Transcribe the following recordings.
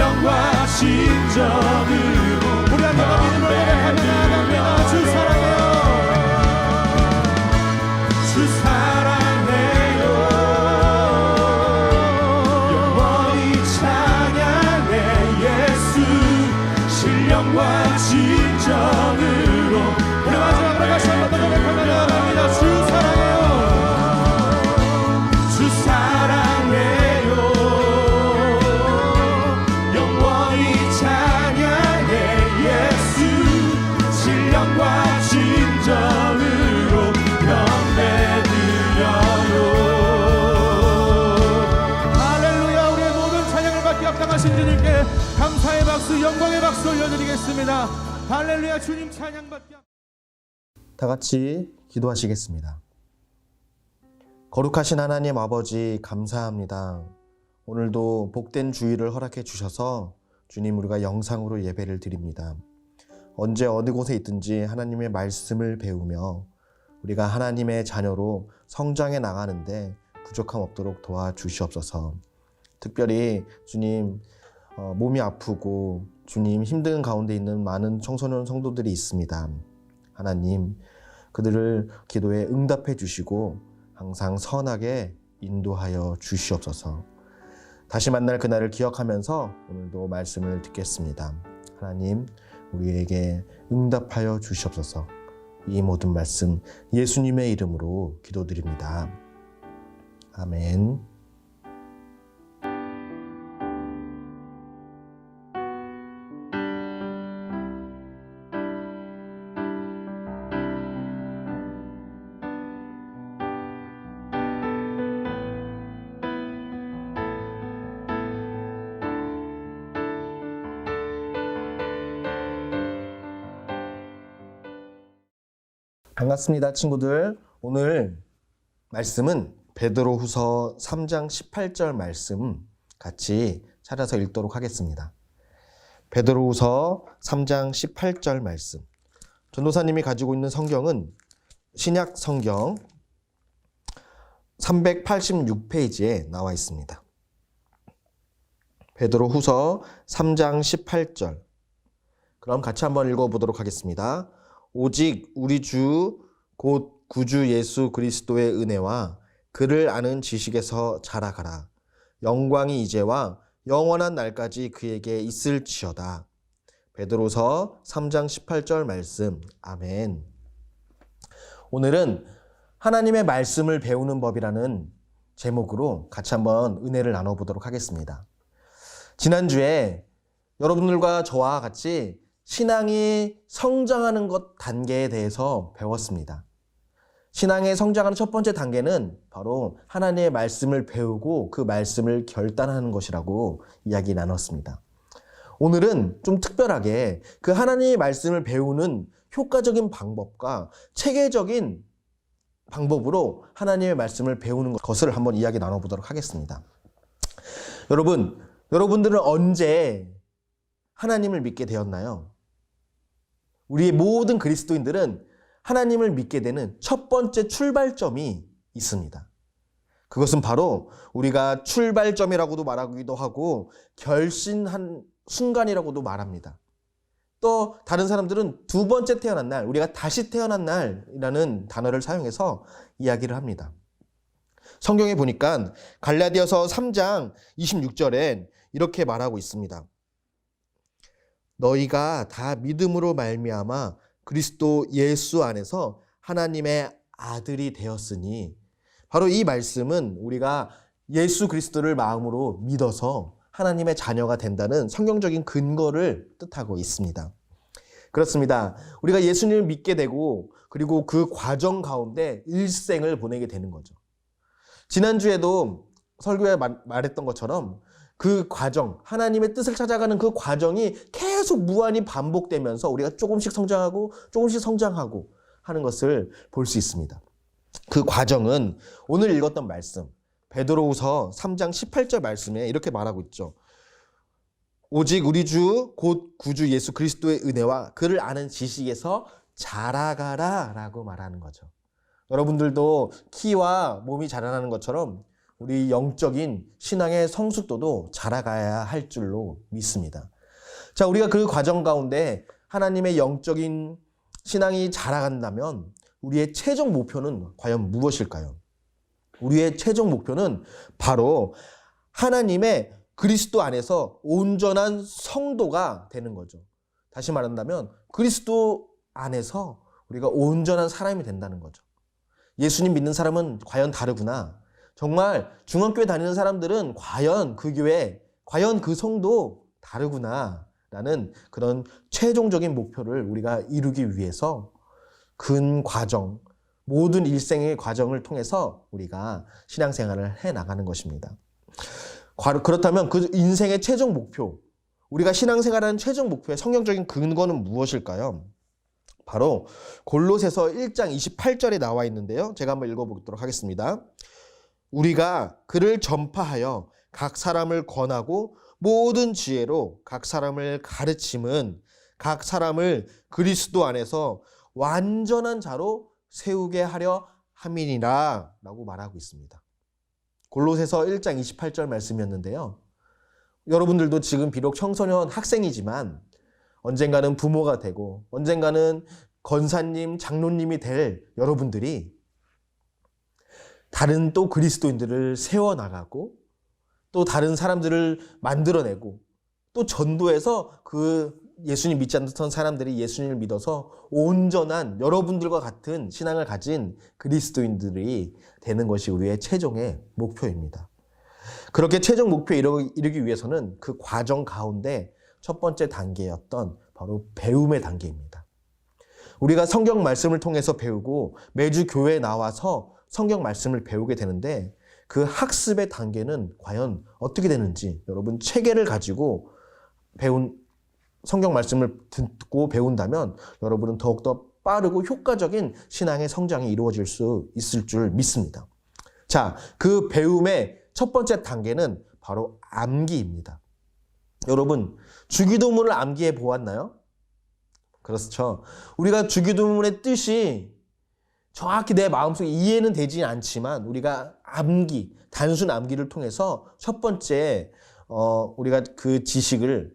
신령과 진정으로 우리 함께 믿음으로 고백하며 나아갑니다. 주 사랑해요. 주 사랑해요. 영원히 찬양해 예수. 신령과 진정으로 우리 마지막으로 다시 한번 더 고백하며 나아갑니다. 주 사랑해요. 주 사랑해요. 영원히 찬양해 예수. 신령과 진정으로 경배드려요. 할렐루야. 우리의 모든 찬양을 받기 합당하신 주님께 감사의 박수, 영광의 박수 올려드리겠습니다. 할렐루야. 주님 찬양 받기. 다 같이 기도하시겠습니다. 거룩하신 하나님 아버지, 감사합니다. 오늘도 복된 주일을 허락해 주셔서 주님, 우리가 영상으로 예배를 드립니다. 언제 어느 곳에 있든지 하나님의 말씀을 배우며 우리가 하나님의 자녀로 성장해 나가는데 부족함 없도록 도와주시옵소서. 특별히 주님, 몸이 아프고 주님 힘든 가운데 있는 많은 청소년 성도들이 있습니다. 하나님, 그들을 기도에 응답해 주시고 항상 선하게 인도하여 주시옵소서. 다시 만날 그날을 기억하면서 오늘도 말씀을 듣겠습니다. 하나님, 우리에게 응답하여 주시옵소서. 이 모든 말씀 예수님의 이름으로 기도드립니다. 아멘. 반갑습니다, 친구들. 오늘 말씀은 베드로후서 3장 18절 말씀 같이 찾아서 읽도록 하겠습니다. 베드로후서 3장 18절 말씀. 전도사님이 가지고 있는 성경은 신약 성경 386페이지에 나와 있습니다. 베드로후서 3장 18절. 그럼 같이 한번 읽어보도록 하겠습니다. 오직 우리 주 곧 구주 예수 그리스도의 은혜와 그를 아는 지식에서 자라가라. 영광이 이제와 영원한 날까지 그에게 있을지어다. 베드로서 3장 18절 말씀. 아멘. 오늘은 하나님의 말씀을 배우는 법이라는 제목으로 같이 한번 은혜를 나눠보도록 하겠습니다. 지난주에 여러분들과 저와 같이 신앙이 성장하는 것 단계에 대해서 배웠습니다. 신앙의 성장하는 첫 번째 단계는 바로 하나님의 말씀을 배우고 그 말씀을 결단하는 것이라고 이야기 나눴습니다. 오늘은 좀 특별하게 그 하나님의 말씀을 배우는 효과적인 방법과 체계적인 방법으로 하나님의 말씀을 배우는 것을 한번 이야기 나눠보도록 하겠습니다. 여러분들은 언제 하나님을 믿게 되었나요? 우리의 모든 그리스도인들은 하나님을 믿게 되는 첫 번째 출발점이 있습니다. 그것은 바로 우리가 출발점이라고도 말하기도 하고 결심한 순간이라고도 말합니다. 또 다른 사람들은 두 번째 태어난 날, 우리가 다시 태어난 날이라는 단어를 사용해서 이야기를 합니다. 성경에 보니까 갈라디아서 3장 26절엔 이렇게 말하고 있습니다. 너희가 다 믿음으로 말미암아 그리스도 예수 안에서 하나님의 아들이 되었으니, 바로 이 말씀은 우리가 예수 그리스도를 마음으로 믿어서 하나님의 자녀가 된다는 성경적인 근거를 뜻하고 있습니다. 그렇습니다. 우리가 예수님을 믿게 되고 그리고 그 과정 가운데 일생을 보내게 되는 거죠. 지난주에도 설교에 말했던 것처럼 그 과정, 하나님의 뜻을 찾아가는 그 과정이 계속 무한히 반복되면서 우리가 조금씩 성장하고 조금씩 성장하고 하는 것을 볼 수 있습니다. 그 과정은 오늘 읽었던 말씀, 베드로후서 3장 18절 말씀에 이렇게 말하고 있죠. 오직 우리 주 곧 구주 예수 그리스도의 은혜와 그를 아는 지식에서 자라가라 라고 말하는 거죠. 여러분들도 키와 몸이 자라나는 것처럼 우리 영적인 신앙의 성숙도도 자라가야 할 줄로 믿습니다. 자, 우리가 그 과정 가운데 하나님의 영적인 신앙이 자라간다면 우리의 최종 목표는 과연 무엇일까요? 우리의 최종 목표는 바로 하나님의 그리스도 안에서 온전한 성도가 되는 거죠. 다시 말한다면 그리스도 안에서 우리가 온전한 사람이 된다는 거죠. 예수님 믿는 사람은 과연 다르구나. 정말 중앙교회 다니는 사람들은 과연 그 교회, 과연 그 성도 다르구나 라는 그런 최종적인 목표를 우리가 이루기 위해서 근 과정, 모든 일생의 과정을 통해서 우리가 신앙생활을 해나가는 것입니다. 그렇다면 그 인생의 최종 목표, 우리가 신앙생활하는 최종 목표의 성경적인 근거는 무엇일까요? 바로 골로새서 1장 28절에 나와 있는데요. 제가 한번 읽어보도록 하겠습니다. 우리가 그를 전파하여 각 사람을 권하고 모든 지혜로 각 사람을 가르침은 각 사람을 그리스도 안에서 완전한 자로 세우게 하려 함이니라 라고 말하고 있습니다. 골로새서 1장 28절 말씀이었는데요. 여러분들도 지금 비록 청소년 학생이지만 언젠가는 부모가 되고 언젠가는 권사님, 장로님이 될 여러분들이 다른 또 그리스도인들을 세워나가고 또 다른 사람들을 만들어내고 또 전도해서 그 예수님 믿지 않던 사람들이 예수님을 믿어서 온전한 여러분들과 같은 신앙을 가진 그리스도인들이 되는 것이 우리의 최종의 목표입니다. 그렇게 최종 목표에 이르기 위해서는 그 과정 가운데 첫 번째 단계였던 바로 배움의 단계입니다. 우리가 성경 말씀을 통해서 배우고 매주 교회에 나와서 성경 말씀을 배우게 되는데 그 학습의 단계는 과연 어떻게 되는지 여러분 체계를 가지고 배운 성경 말씀을 듣고 배운다면 여러분은 더욱더 빠르고 효과적인 신앙의 성장이 이루어질 수 있을 줄 믿습니다. 자, 그 배움의 첫 번째 단계는 바로 암기입니다. 여러분, 주기도문을 암기해 보았나요? 그렇죠. 우리가 주기도문의 뜻이 정확히 내 마음속에 이해는 되지 않지만 우리가 암기, 단순 암기를 통해서 첫 번째 우리가 그 지식을,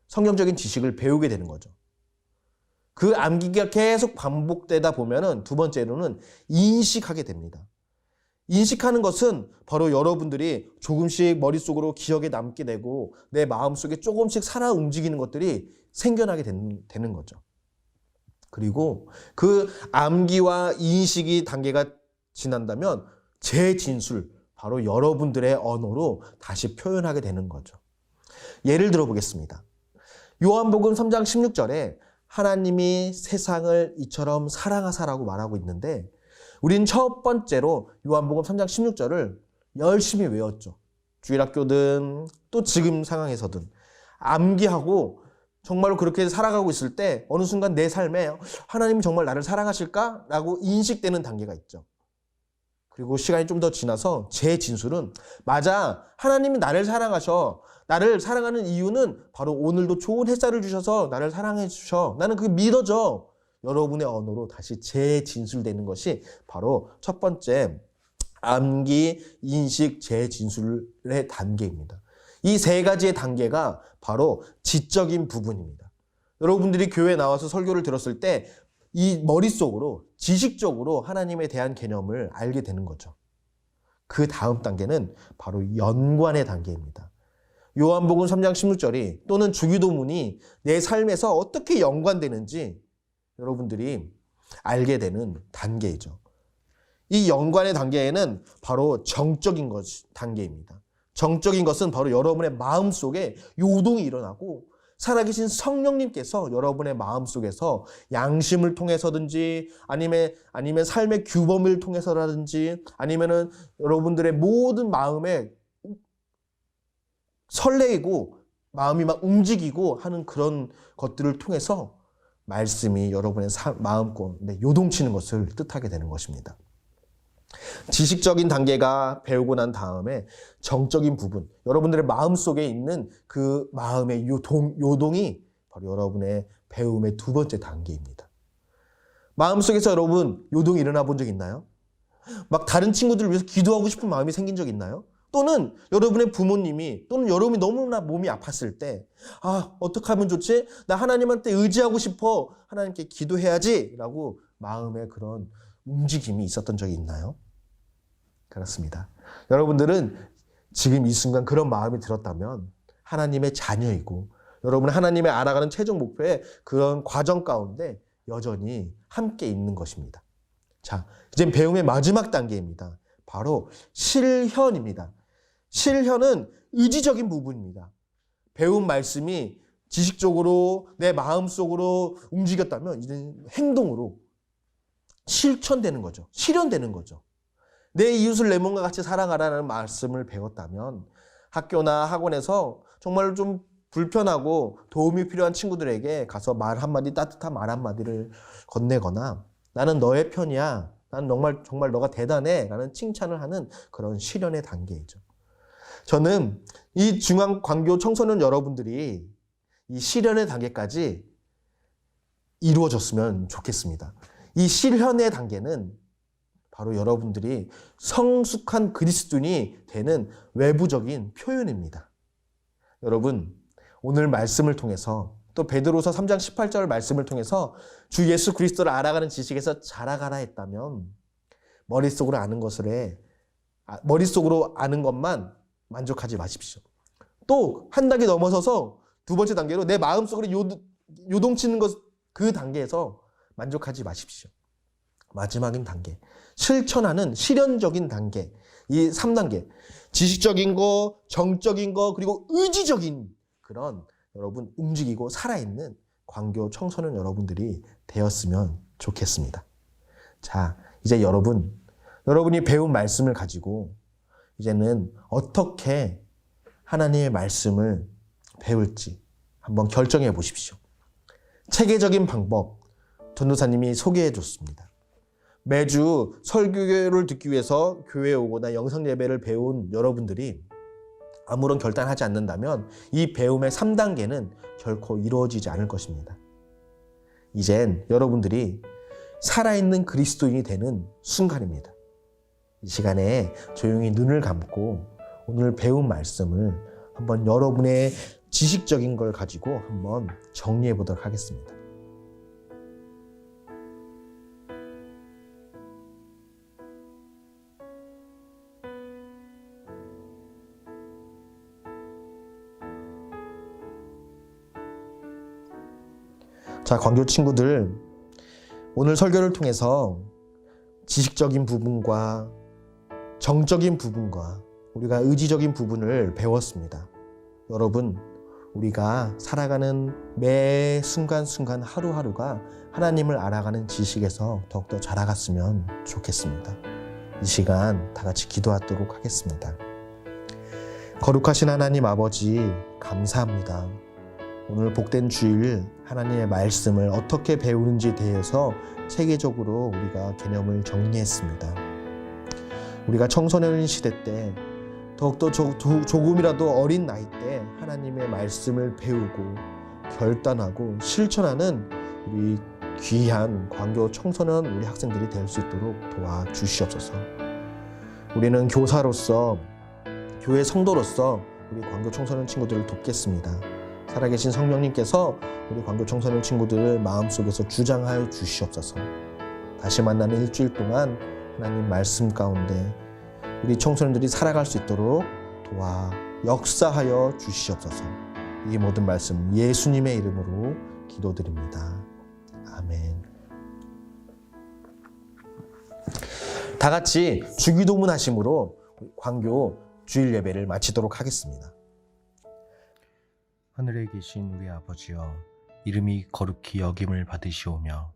성경적인 지식을 배우게 되는 거죠. 그 암기가 계속 반복되다 보면은 두 번째로는 인식하게 됩니다. 인식하는 것은 바로 여러분들이 조금씩 머릿속으로 기억에 남게 되고 내 마음속에 조금씩 살아 움직이는 것들이 생겨나게 되는 거죠. 그리고 그 암기와 인식이 단계가 지난다면 재진술, 바로 여러분들의 언어로 다시 표현하게 되는 거죠. 예를 들어 보겠습니다. 요한복음 3장 16절에 하나님이 세상을 이처럼 사랑하사라고 말하고 있는데 우린 첫 번째로 요한복음 3장 16절을 열심히 외웠죠. 주일학교든 또 지금 상황에서든 암기하고 정말로 그렇게 살아가고 있을 때 어느 순간 내 삶에 하나님이 정말 나를 사랑하실까? 라고 인식되는 단계가 있죠. 그리고 시간이 좀 더 지나서 제 진술은 맞아, 하나님이 나를 사랑하셔. 나를 사랑하는 이유는 바로 오늘도 좋은 햇살을 주셔서 나를 사랑해 주셔. 나는 그게 믿어져. 여러분의 언어로 다시 재진술되는 것이 바로 첫 번째 암기, 인식, 재진술의 단계입니다. 이 세 가지의 단계가 바로 지적인 부분입니다. 여러분들이 교회에 나와서 설교를 들었을 때 이 머릿속으로 지식적으로 하나님에 대한 개념을 알게 되는 거죠. 그 다음 단계는 바로 연관의 단계입니다. 요한복음 3장 16절이 또는 주기도문이 내 삶에서 어떻게 연관되는지 여러분들이 알게 되는 단계이죠. 이 연관의 단계에는 바로 정적인 단계입니다. 정적인 것은 바로 여러분의 마음속에 요동이 일어나고 살아계신 성령님께서 여러분의 마음속에서 양심을 통해서든지 아니면 삶의 규범을 통해서라든지 아니면은 여러분들의 모든 마음에 설레이고 마음이 막 움직이고 하는 그런 것들을 통해서 말씀이 여러분의 마음 가운데 요동치는 것을 뜻하게 되는 것입니다. 지식적인 단계가 배우고 난 다음에 정적인 부분, 여러분들의 마음속에 있는 그 마음의 요동이 바로 여러분의 배움의 두 번째 단계입니다. 마음속에서 여러분 요동이 일어나 본 적 있나요? 막 다른 친구들을 위해서 기도하고 싶은 마음이 생긴 적 있나요? 또는 여러분의 부모님이 또는 여러분이 너무나 몸이 아팠을 때 어떻게 하면 좋지? 나 하나님한테 의지하고 싶어. 하나님께 기도해야지 라고 마음에 그런 움직임이 있었던 적이 있나요? 그렇습니다. 여러분들은 지금 이 순간 그런 마음이 들었다면 하나님의 자녀이고 여러분 하나님의 알아가는 최종 목표의 그런 과정 가운데 여전히 함께 있는 것입니다. 자, 이제 배움의 마지막 단계입니다. 바로 실현입니다. 실현은 의지적인 부분입니다. 배운 말씀이 지식적으로 내 마음속으로 움직였다면 이제는 행동으로 실천되는 거죠. 실현되는 거죠. 내 이웃을 내 몸과 같이 사랑하라는 말씀을 배웠다면 학교나 학원에서 정말 좀 불편하고 도움이 필요한 친구들에게 가서 말 한마디, 따뜻한 말 한마디를 건네거나 나는 너의 편이야. 나는 정말 너가 대단해. 라는 칭찬을 하는 그런 실현의 단계이죠. 저는 이 중앙광교 청소년 여러분들이 이 실현의 단계까지 이루어졌으면 좋겠습니다. 이 실현의 단계는 바로 여러분들이 성숙한 그리스도인이 되는 외부적인 표현입니다. 여러분, 오늘 말씀을 통해서 또 베드로서 3장 18절 말씀을 통해서 주 예수 그리스도를 알아가는 지식에서 자라가라 했다면 머릿속으로 아는 것만 만족하지 마십시오. 또 한 단계 넘어서서 두 번째 단계로 내 마음속으로 요동치는 그 단계에서 만족하지 마십시오. 마지막인 단계, 실천하는 실현적인 단계, 이 3단계, 지식적인 거, 정적인 거, 그리고 의지적인 그런 여러분 움직이고 살아있는 광교 청소년 여러분들이 되었으면 좋겠습니다. 자, 이제 여러분이 배운 말씀을 가지고 이제는 어떻게 하나님의 말씀을 배울지 한번 결정해 보십시오. 체계적인 방법 전도사님이 소개해 줬습니다. 매주 설교를 듣기 위해서 교회에 오거나 영상 예배를 배운 여러분들이 아무런 결단하지 않는다면 이 배움의 3단계는 결코 이루어지지 않을 것입니다. 이젠 여러분들이 살아있는 그리스도인이 되는 순간입니다. 이 시간에 조용히 눈을 감고 오늘 배운 말씀을 한번 여러분의 지식적인 걸 가지고 한번 정리해 보도록 하겠습니다. 자, 광교 친구들, 오늘 설교를 통해서 지식적인 부분과 정적인 부분과 우리가 의지적인 부분을 배웠습니다. 여러분, 우리가 살아가는 매 순간순간 하루하루가 하나님을 알아가는 지식에서 더욱더 자라갔으면 좋겠습니다. 이 시간 다 같이 기도하도록 하겠습니다. 거룩하신 하나님 아버지, 감사합니다. 오늘 복된 주일 하나님의 말씀을 어떻게 배우는지에 대해서 체계적으로 우리가 개념을 정리했습니다. 우리가 청소년 시대 때 더욱더 조금이라도 어린 나이 때 하나님의 말씀을 배우고 결단하고 실천하는 우리 귀한 광교 청소년 우리 학생들이 될 수 있도록 도와주시옵소서. 우리는 교사로서 교회 성도로서 우리 광교 청소년 친구들을 돕겠습니다. 살아계신 성령님께서 우리 광교 청소년 친구들을 마음속에서 주장하여 주시옵소서. 다시 만나는 일주일 동안 하나님 말씀 가운데 우리 청소년들이 살아갈 수 있도록 도와 역사하여 주시옵소서. 이 모든 말씀 예수님의 이름으로 기도드립니다. 아멘. 다 같이 주기도문 하심으로 광교 주일 예배를 마치도록 하겠습니다. 하늘에 계신 우리 아버지여, 이름이 거룩히 여김을 받으시오며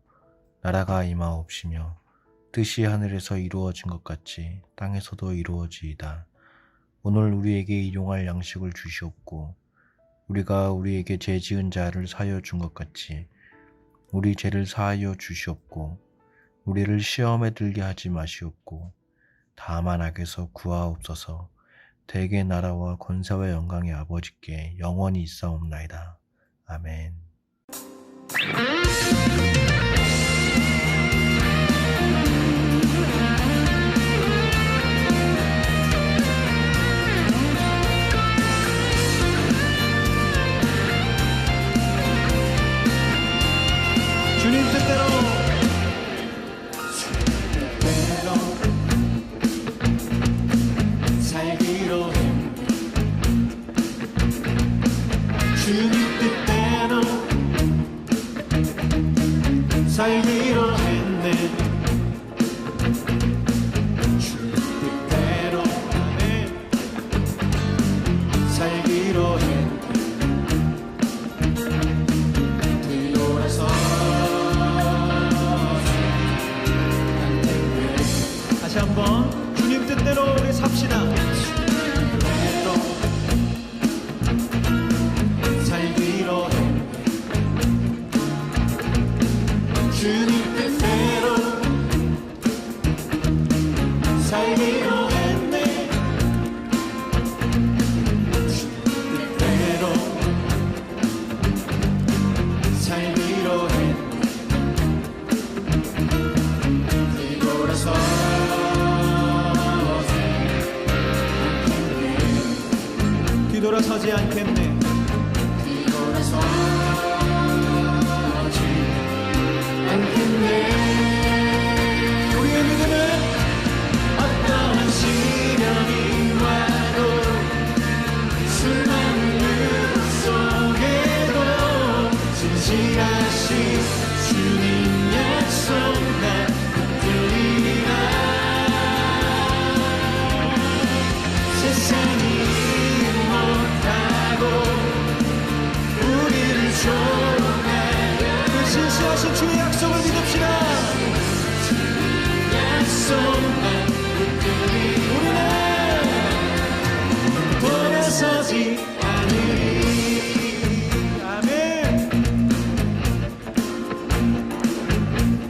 나라가 임하옵시며 뜻이 하늘에서 이루어진 것 같이 땅에서도 이루어지이다. 오늘 우리에게 일용할 양식을 주시옵고 우리가 우리에게 죄 지은 자를 사하여 준 것 같이 우리 죄를 사하여 주시옵고 우리를 시험에 들게 하지 마시옵고 다만 악에서 구하옵소서. 대개 나라와 권세와 영광의 아버지께 영원히 있사옵나이다. 아멘. 살기로 했네. 주 뜻대로 아멘. 살기로 했네. 뒤돌아서 다시 한번 주님 뜻대로 우리 삽시다. 살기로 했네. 주님 뜻대로 살기로 했네. 주님 뜻대로 살기로 했네. 뒤돌아서 뒤돌아서지 않겠네. 뒤돌아서지 않겠네. 우리의 믿음은 어떠한 시련이 와도 수많은 일 속에도 진실하신 주님 약속 난 붙들리리라. 세상이 우리를 조롱하여 그 진실하신 주의 약속을 믿읍시다. 약속만 붙들리 우리는 돌아서지 않으리. 아멘.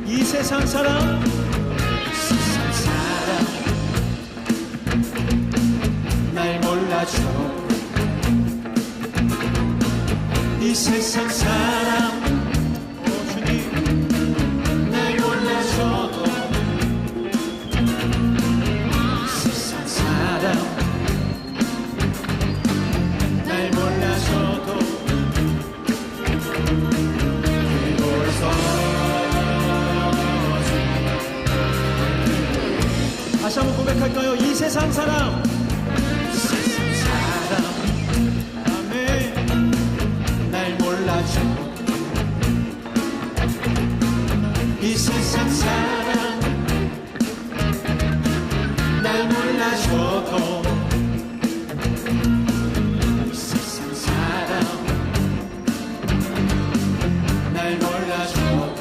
이 세상 사람 날 몰라줘. 이 세상 사람 오 주님 날 몰라줘도 이 세상 사람 날 몰라줘도 뒤돌아서 다시 한번 고백할까요? 이 세상 사람 이 세상 사람 날 몰라줘. 이 세상 사람 날 몰라줘도 이 세상 사람 날 몰라줘도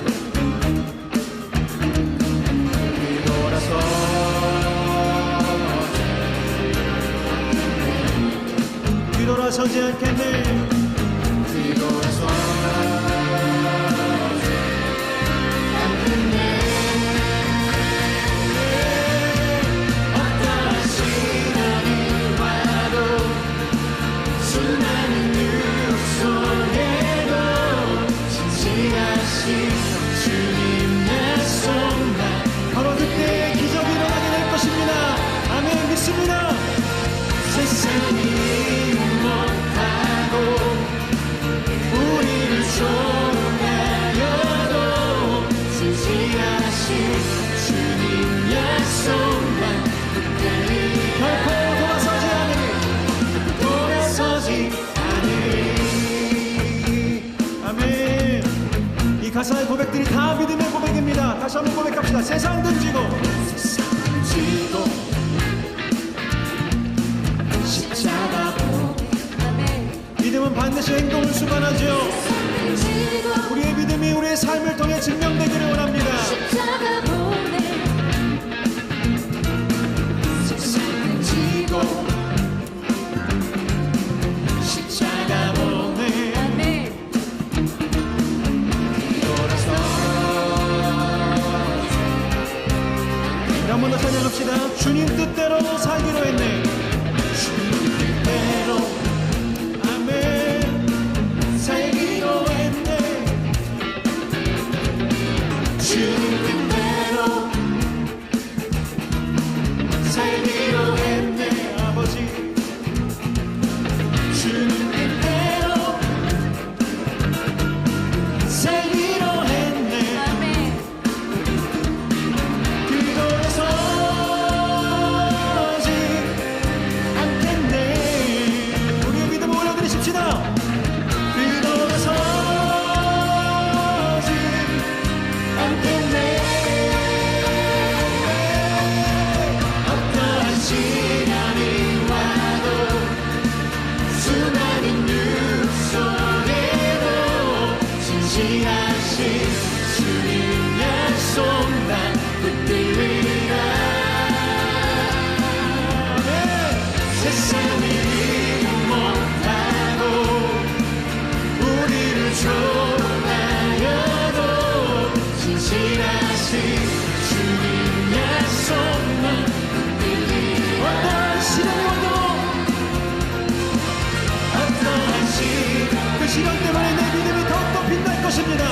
뒤돌아서 뒤돌아서지 않겠네. 뒤돌아서 않겠네. 어떠한 시련이 와도 수많은 유혹 속에도 진실하신 주님 약속만 바로 그때 기적이 일어나게 될 것입니다. 아멘. 믿습니다. 세상이 우리를 조롱하여도 진실하신 주님 약속만 붙들리 결코 돌아서지 않으리. 돌아서지 않으리. 아멘. 이 가사의 고백들이 다 믿음의 고백입니다. 다시 한번 고백합시다. 세상 던지고 세상 던지고 십자가 믿음은 반드시 행동을 수반하죠. 우리의 믿음이 우리의 삶을 통해 증명되기를 원합니다. 십자가 보내 세상 지고 십자가 보내 돌아서 한 번 더 찬양합시다. 주님 뜻대로 살기로 했네. 주님 뜻대로 살기로 했네. 주님 뜻대로 살기로 했네. 아버지 주님 뜻대로 살기로 했네. 아멘. 뒤돌아서지 진실하신 주님 약속 난 붙들리라. 세상이 이루 못하고 우리를 조롱하여도 진실하신 주님 약속만 붙들리라. 어떠한 시련이 와도 어떠한 시련, 그 시련 때문에 내 믿음이 더욱더 빛날 것입니다.